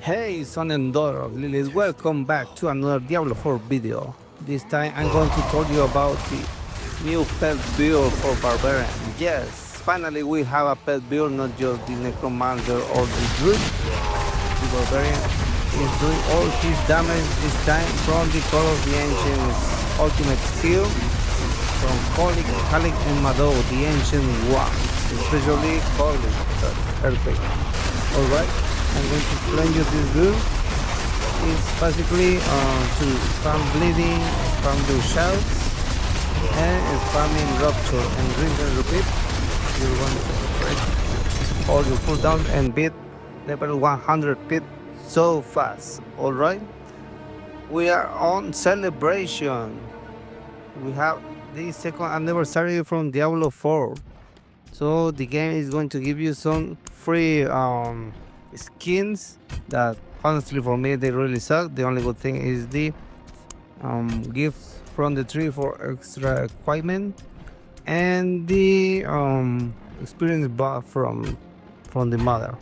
Hey son and daughter of Lilies, welcome back to another Diablo 4 video. This time I'm going to tell you about the new pet build for Barbarian. Yes, finally we have a pet build, not just the Necromancer or the Druid. The Barbarian is doing all his damage this time from the Call of the Ancients ultimate skill from Halik and Mado, the Ancient Ones, especially Halik, Earthquake. Alright, I'm going to explain you this build. It's basically to spam bleeding, spam your shouts, and spamming rupture and rinse and repeat. You're going to break all your cooldowns and beat level 100 pit so fast. Alright, we are on celebration. We have the second anniversary from Diablo 4. So the game is going to give you some free skins that honestly for me they really suck. The only good thing is the gifts from the tree for extra equipment and the experience buff from the mother.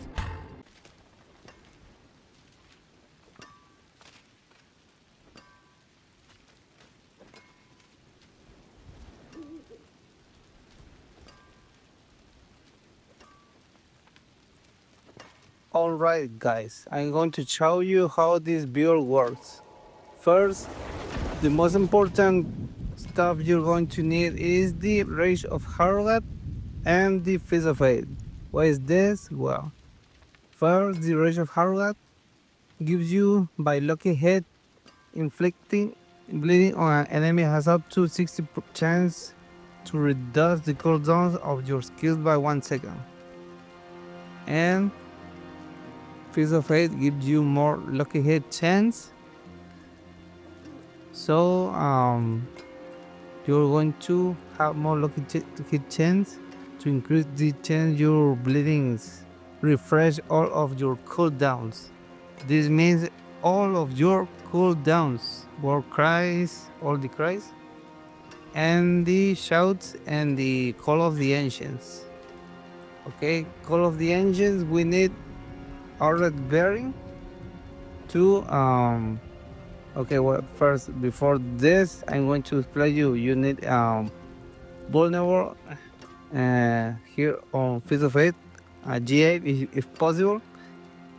Alright guys, I'm going to show you how this build works. First, the most important stuff you're going to need is the Rage of Harrogat and the Fist of Fate. What is this? Well, first the Rage of Harrogat gives you by lucky hit inflicting bleeding on an enemy has up to 60% chance to reduce the cooldowns of your skills by 1 second. And Fist of Fate gives you more lucky hit chance. So you're going to have more lucky hit chance to increase the chance your bleedings refresh all of your cooldowns. This means all of your cooldowns, war cries, all the cries, and the shouts and the Call of the Ancients. Okay, Call of the Ancients, we need Outlet Bearing to okay, well, first before this I'm going to explain you need vulnerable here on Fist of Fate, GA if possible.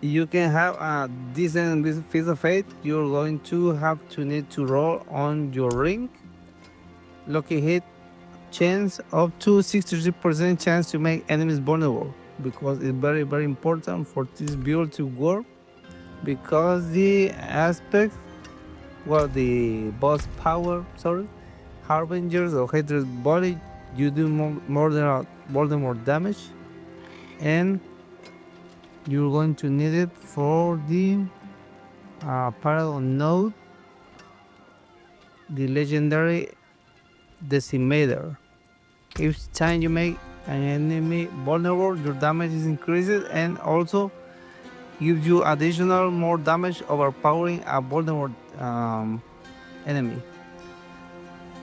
You can have a decent Fist of Fate. You're going to have to need to roll on your ring lucky hit chance up to 63% chance to make enemies vulnerable, because it's very important for this build to work, because the aspect, well, the boss power, sorry, Harbingers of Hatred's body, you do more than more damage, and you're going to need it for the Paragon node, the legendary Decimator. Each time you make an enemy vulnerable, your damage is increased and also gives you additional more damage overpowering a vulnerable enemy.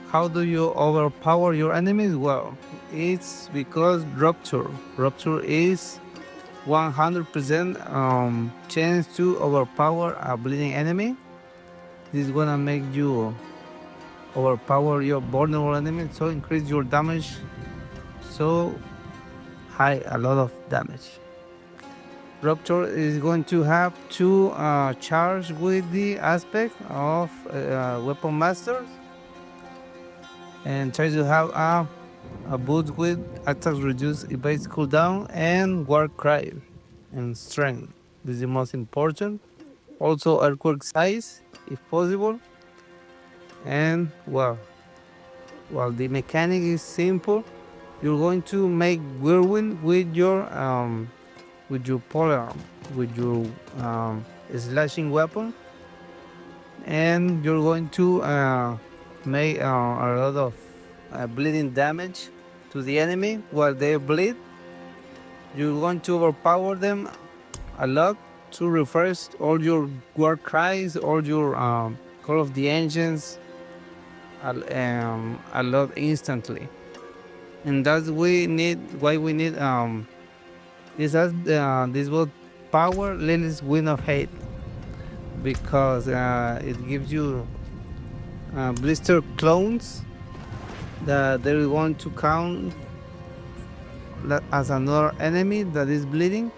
How do you overpower your enemies? Well, it's because Rupture. Rupture is 100% chance to overpower a bleeding enemy. This is gonna make you overpower your vulnerable enemy, so increase your damage so high, a lot of damage. Rupture is going to have to charge with the aspect of Weapon Masters, and try to have a boot with attacks reduce evade cooldown and war cry and strength. This is the most important. Also earthquake size if possible. And well, the mechanic is simple. You're going to make whirlwind with your polearm, with your slashing weapon, and you're going to make a lot of bleeding damage to the enemy while they bleed. You're going to overpower them a lot to refresh all your war cries, all your Call of the Ancients a lot instantly, and that's why we need this will power Lily's Wind of Hate. because it gives you blister clones that they want to count as another enemy that is bleeding,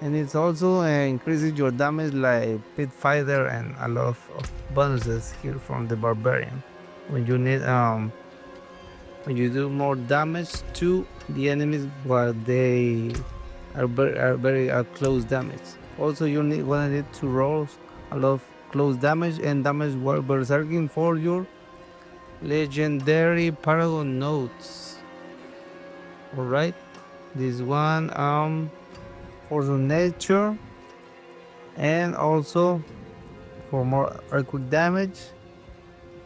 and it's also increases your damage like pit fighter and a lot of bonuses here from the barbarian when you need when you do more damage to the enemies while they are very close damage. Also you gonna need to roll a lot of close damage and damage while berserking for your legendary Paragon notes. Alright, this one for the nature and also for more earthquake damage,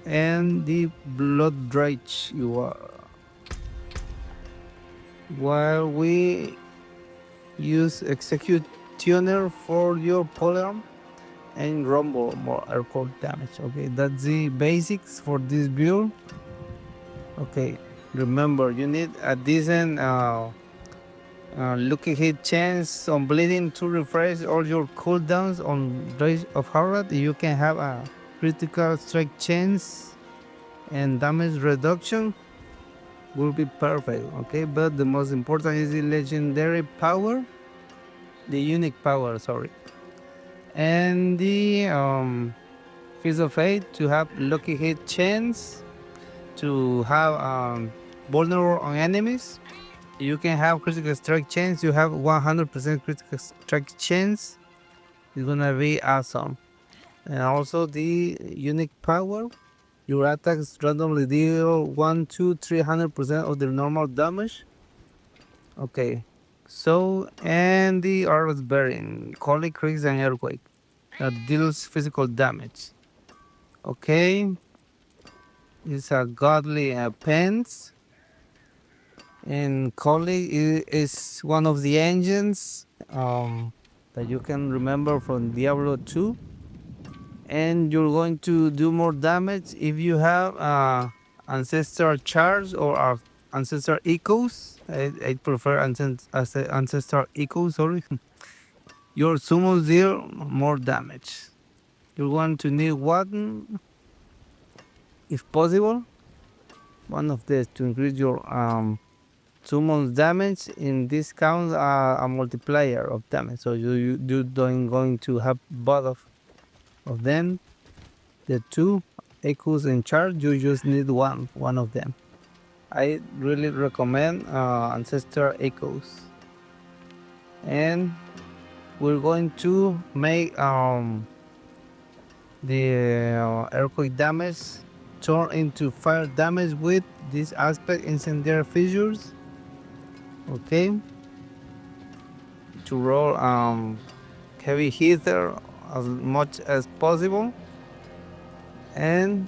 and the blood rage you are, while we use executioner for your polearm and rumble more earthquake damage. Okay, that's the basics for this build. Okay, remember you need a decent looking hit chance on bleeding to refresh all your cooldowns on Rage of Horror. You can have a critical strike chance and damage reduction will be perfect. Okay, but the most important is the legendary power, the unique power, sorry, and the Feast of Fate to have lucky hit chance, to have vulnerable on enemies. You can have critical strike chance. You have 100% critical strike chance. It's gonna be awesome. And also the unique power. Your attacks randomly deal 1, 2, 300% of their normal damage. Okay. So, and the Aura's Bearing, Holy Creeks and Earthquake that deals physical damage. Okay. It's a godly pens. And Kali is one of the engines that you can remember from Diablo 2. And you're going to do more damage if you have Ancestor Charge or Ancestor Echoes. I prefer Ancestor Echoes, sorry. Your summons deal more damage. You're going to need one, if possible, one of these to increase your summons damage. In this counts a multiplier of damage, so you don't going to have both of them. The two echoes in charge, you just need one of them. I really recommend Ancestor Echoes. And we're going to make the earthquake damage turn into fire damage with this aspect incendiary fissures. Okay, to roll heavy hitter as much as possible and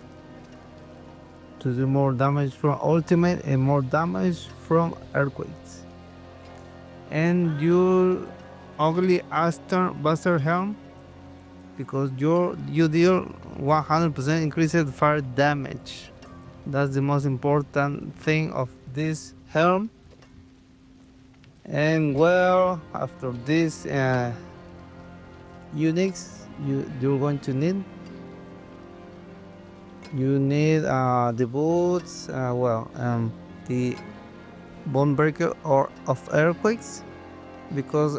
to do more damage from ultimate and more damage from earthquakes. And your ugly bastard helm, because you deal 100% increased fire damage. That's the most important thing of this helm. And well, after this units you're going to need, the boots, the bone breaker or of earthquakes, because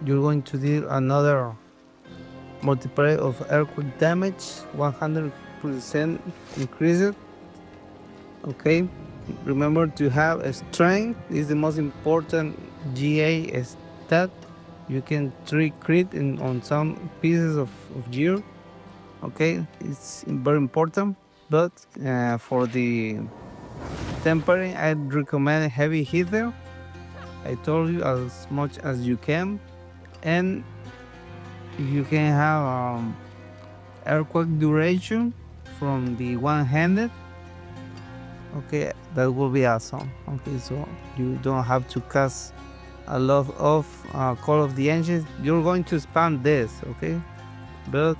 you're going to deal another multiplier of earthquake damage, 100% increased. Okay, remember to have a strength. This is the most important GA stat. You can crit on some pieces of gear. Okay, it's very important. But for the tempering, I'd recommend heavy hitter. I told you as much as you can, and you can have earthquake duration from the one-handed. Okay, that will be awesome. Okay, so you don't have to cast a lot of Call of the Ancients. You're going to spam this, okay, but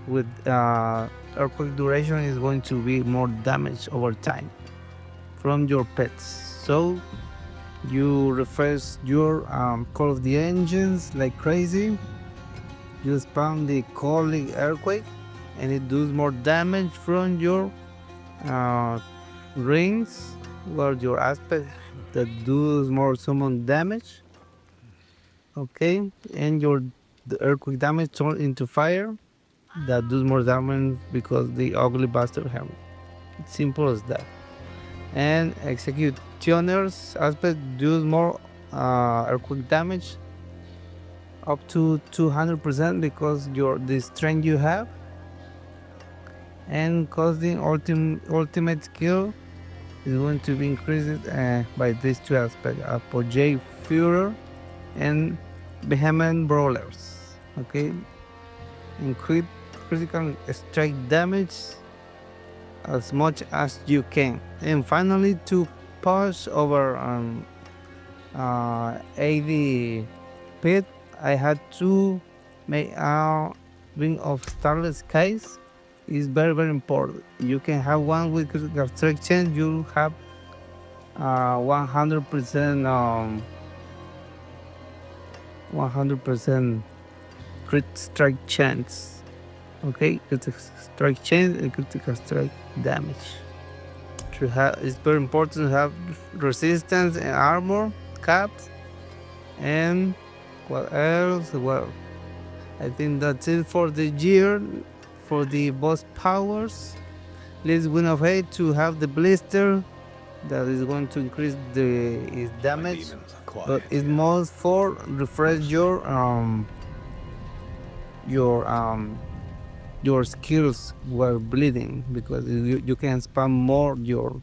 with earthquake duration is going to be more damage over time from your pets. So you refresh your Call of the Ancients like crazy, you spam the calling earthquake, and it does more damage from your rings or your aspects that does more summon damage. Okay, and the earthquake damage turn into fire that does more damage because the ugly bastard hammer. It's simple as that. And executioner's aspect does more earthquake damage up to 200% because the strength you have, and causing ultimate skill is going to be increased by these two aspects: apogee furor and vehement brawlers. Okay, increase critical strike damage as much as you can. And finally, to push over 80 pit, I had to make Ring of Starless Skies. Is very very important. You can have one with critical strike chance. You have 100% 100% crit strike chance. Okay, critical strike chance and critical strike damage. It's very important to have resistance and armor caps. And what else? Well, I think that's it for the year. For the boss powers, let's win of hate to have the blister that is going to increase its damage, but it's most for refresh your skills while bleeding, because you can spam more your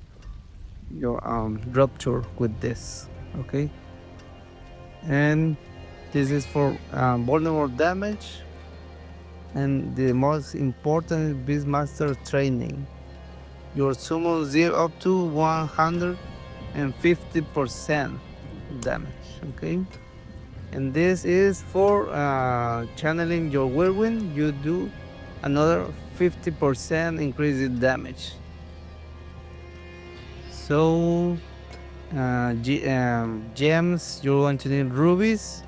rupture with this. Okay, and this is for vulnerable damage, and the most important is Beastmaster training. Your summon 0 up to 150% damage. Okay, and this is for channeling your whirlwind. You do another 50% increase in damage. So gems, you're going to need rubies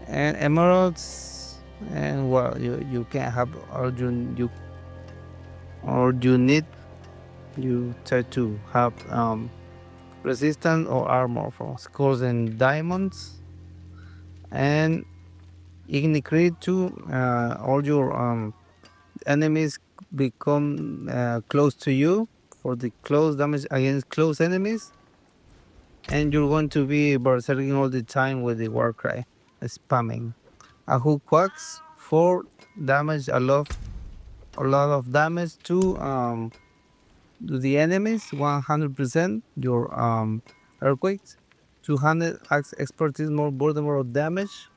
and emeralds, and well, you can have or you need, you try to have resistance or armor from skulls and diamonds, and ignite to all your enemies become close to you for the close damage against close enemies, and you're going to be berserking all the time with the war cry, spamming. A hook quacks for damage, a lot of damage to the enemies, 100% your earthquakes, 200 axe expertise, more vulnerable damage.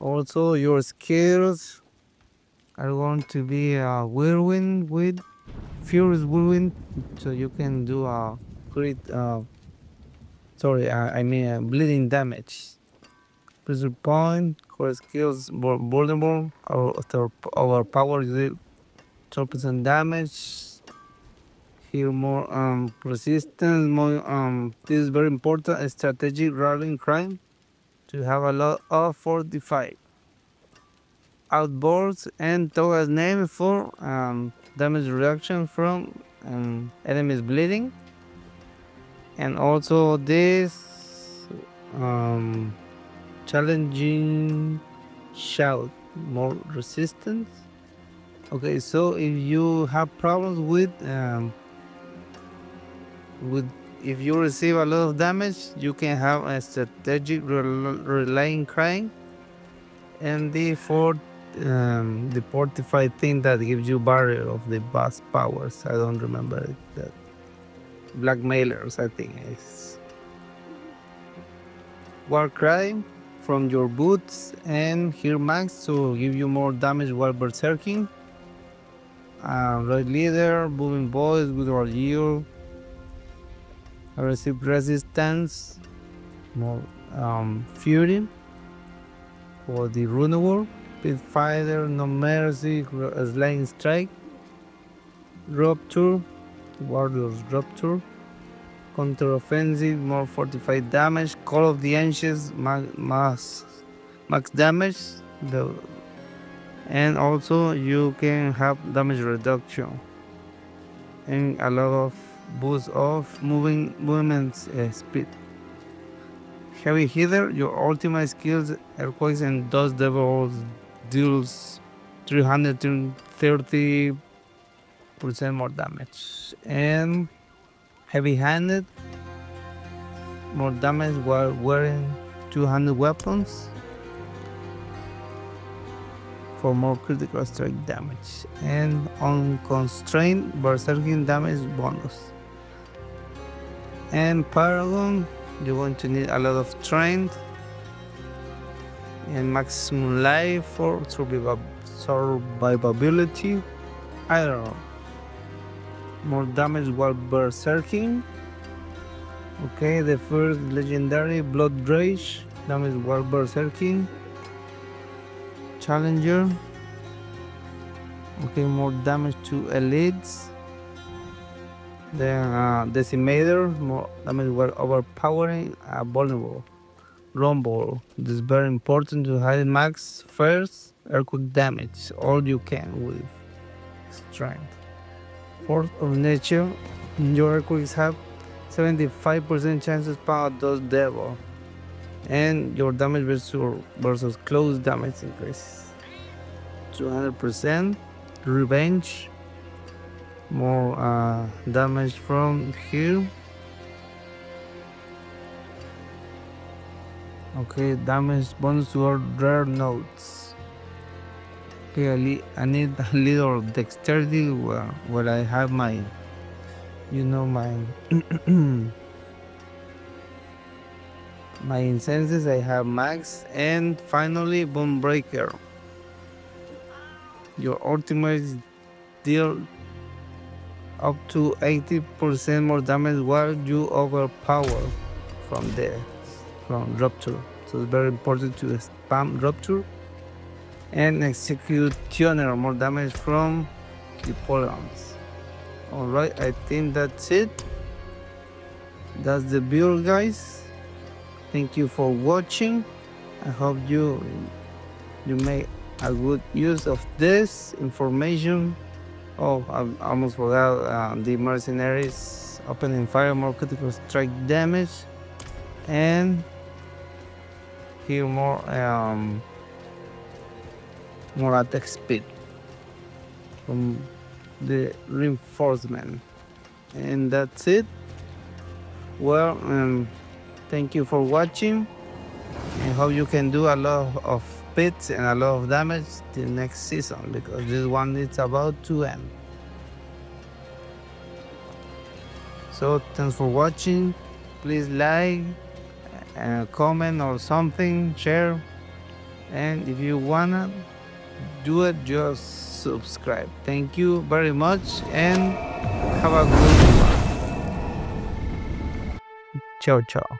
Also, your skills are going to be whirlwind with furious whirlwind, so you can do a crit. I mean bleeding damage. Pressure point, core skills, more vulnerable, our power is 12% damage. Here more resistance, more this is very important strategic rallying crime to have a lot of fortified outboards, and towards name for damage reduction from enemies bleeding, and also this challenging shout, more resistance. Okay, so if you have problems with if you receive a lot of damage, you can have a strategic relying crying, and the fortified thing that gives you barrier of the boss powers. I don't remember that. Blackmailers, I think is war cry from your boots, and here max to give you more damage while berserking. Red leader, booming voice with our yield, aggressive resistance, more fury for the runawar, pit fighter, no mercy, slaying strike, rupture, warriors rupture, counter offensive, more fortified damage, call of the ancients, mass max damage, the, and also you can have damage reduction and a lot of boost of movement speed. Heavy hitter, your ultimate skills, earthquakes and dust devils deals 330% more damage. And heavy handed, more damage while wearing 200 weapons for more critical strike damage. And unconstrained berserking damage bonus. And Paragon, you're going to need a lot of strength and maximum life for survivability. I don't know. More damage while berserking. Okay, the first legendary Blood Rage, damage while berserking. Challenger. Okay, more damage to elites. Then Decimator, more damage while overpowering vulnerable. Rumble, this is very important to hide max first earthquake damage, all you can with strength. Force of nature, your earthquakes have 75% chances power those devil, and your damage versus close damage increases 200%. Revenge, more damage from here. Okay, damage bonus to our rare notes. Okay, I need a little dexterity where I have my, my my incenses. I have max. And finally, Bone Breaker. Your ultimate deal up to 80% more damage while you overpower from Rupture. So it's very important to spam Rupture. And Executioner, more damage from Hippolons. Alright, I think that's it. That's the build, guys. Thank you for watching. I hope you make a good use of this information. Oh, I almost forgot the Mercenaries opening fire, more critical strike damage, and here more attack speed from the reinforcement. And that's it. Well, thank you for watching. I hope you can do a lot of pits and a lot of damage the next season, because this one is about to end. So thanks for watching. Please like, comment or something, share, and if you wanna do it, just subscribe. Thank you very much and have a good one. Ciao ciao.